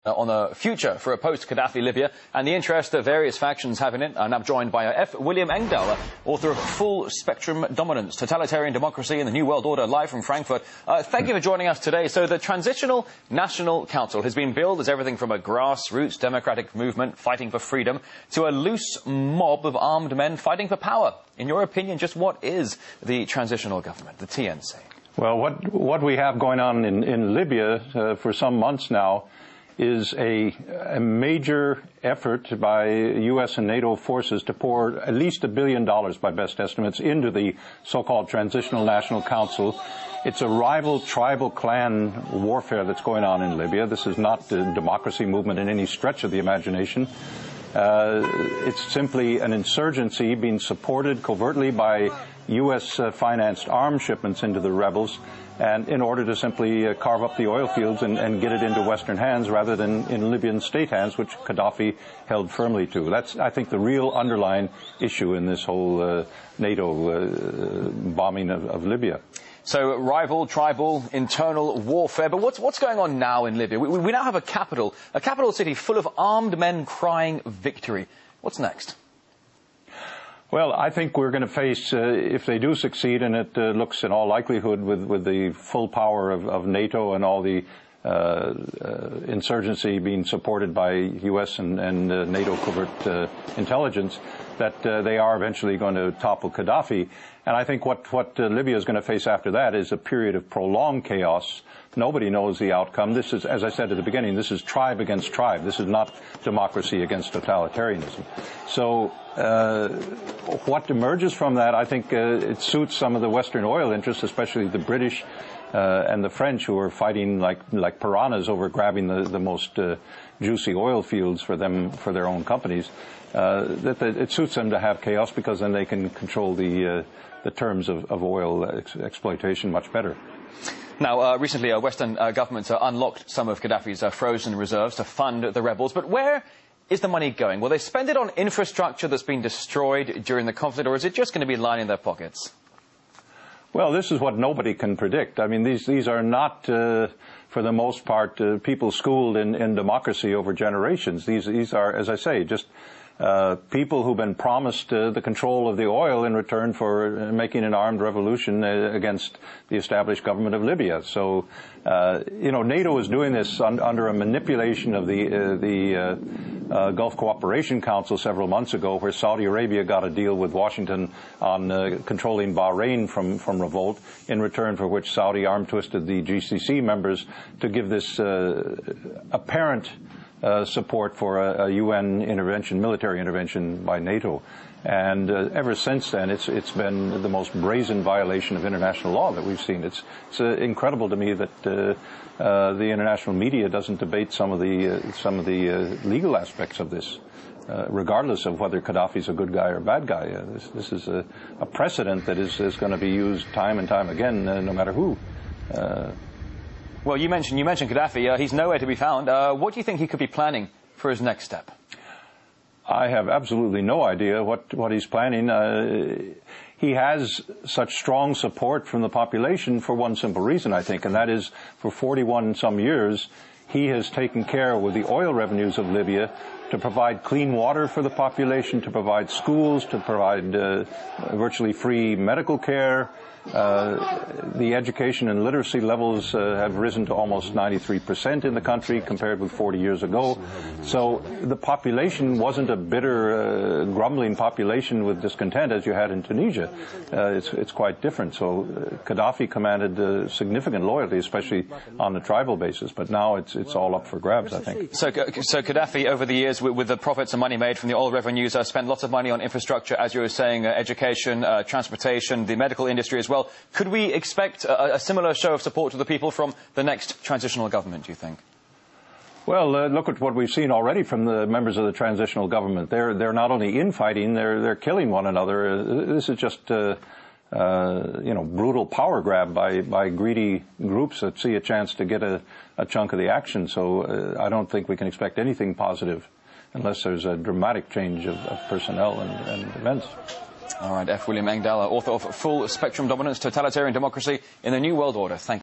On the future for a post-Gaddafi Libya and the interest that various factions have in it. I'm now joined by F. William Engdahl, author of Full Spectrum Dominance, Totalitarian Democracy in the New World Order, live from Frankfurt. Thank you for joining us today. So the Transitional National Council has been billed as everything from a grassroots democratic movement fighting for freedom to a loose mob of armed men fighting for power. In your opinion, just what is the transitional government, the TNC? Well, what we have going on in Libya for some months now is a major effort by U.S. and NATO forces to pour at least $1 billion, by best estimates, into the so-called Transitional National Council. It's a rival tribal clan warfare that's going on in Libya. This is not a democracy movement in any stretch of the imagination. It's simply an insurgency being supported covertly by U.S.-financed arms shipments into the rebels, and in order to simply carve up the oil fields and get it into Western hands rather than in Libyan state hands, which Gaddafi held firmly to. That's, I think, the real underlying issue in this whole NATO bombing of Libya. So rival, tribal, internal warfare. But what's going on now in Libya? We now have a capital city full of armed men crying victory. What's next? Well, I think we're going to face, if they do succeed, and it looks in all likelihood with the full power of NATO and all the insurgency being supported by U.S. and NATO covert intelligence, that they are eventually going to topple Gaddafi. And I think what Libya is going to face after that is a period of prolonged chaos. Nobody knows the outcome. This is, as I said at the beginning, this is tribe against tribe. This is not democracy against totalitarianism. So what emerges from that, I think it suits some of the Western oil interests, especially the British and the French, who are fighting like piranhas over grabbing the most juicy oil fields for their own companies. It suits them to have chaos because then they can control the terms of oil exploitation much better. Now, recently, Western governments unlocked some of Gaddafi's frozen reserves to fund the rebels. But where is the money going? Will they spend it on infrastructure that's been destroyed during the conflict, or is it just going to be lining their pockets? Well, this is what nobody can predict. I mean, these are not, for the most part, people schooled in democracy over generations. These are, as I say, just people who've been promised the control of the oil in return for making an armed revolution against the established government of Libya. So, NATO is doing this under a manipulation of the Gulf Cooperation Council several months ago, where Saudi Arabia got a deal with Washington on controlling Bahrain from revolt, in return for which Saudi arm-twisted the GCC members to give this apparent support for a UN intervention, military intervention by NATO. And ever since then, it's been the most brazen violation of international law that we've seen. It's incredible to me that the international media doesn't debate some of the legal aspects of this, regardless of whether Gaddafi's a good guy or a bad guy. This is a precedent that is going to be used time and time again, no matter who. Well, you mentioned Gaddafi. He's nowhere to be found. What do you think he could be planning for his next step? I have absolutely no idea what he's planning. He has such strong support from the population for one simple reason, I think, and that is for 41 some years, he has taken care with the oil revenues of Libya to provide clean water for the population, to provide schools, to provide virtually free medical care. The education and literacy levels have risen to almost 93% in the country compared with 40 years ago. So the population wasn't a bitter, grumbling population with discontent as you had in Tunisia. It's quite different. So Gaddafi commanded significant loyalty, especially on the tribal basis. But now it's all up for grabs, I think. So Gaddafi, over the years, with the profits and money made from the oil revenues, spent lots of money on infrastructure, as you were saying, education, transportation, the medical industry as well. Could we expect a similar show of support to the people from the next transitional government, do you think? Well, look at what we've seen already from the members of the transitional government. They're not only infighting, they're killing one another. This is just brutal power grab by greedy groups that see a chance to get a chunk of the action. So I don't think we can expect anything positive unless there's a dramatic change of personnel and events. All right, F. William Engdahl, author of Full Spectrum Dominance, Totalitarian Democracy in the New World Order. Thank you.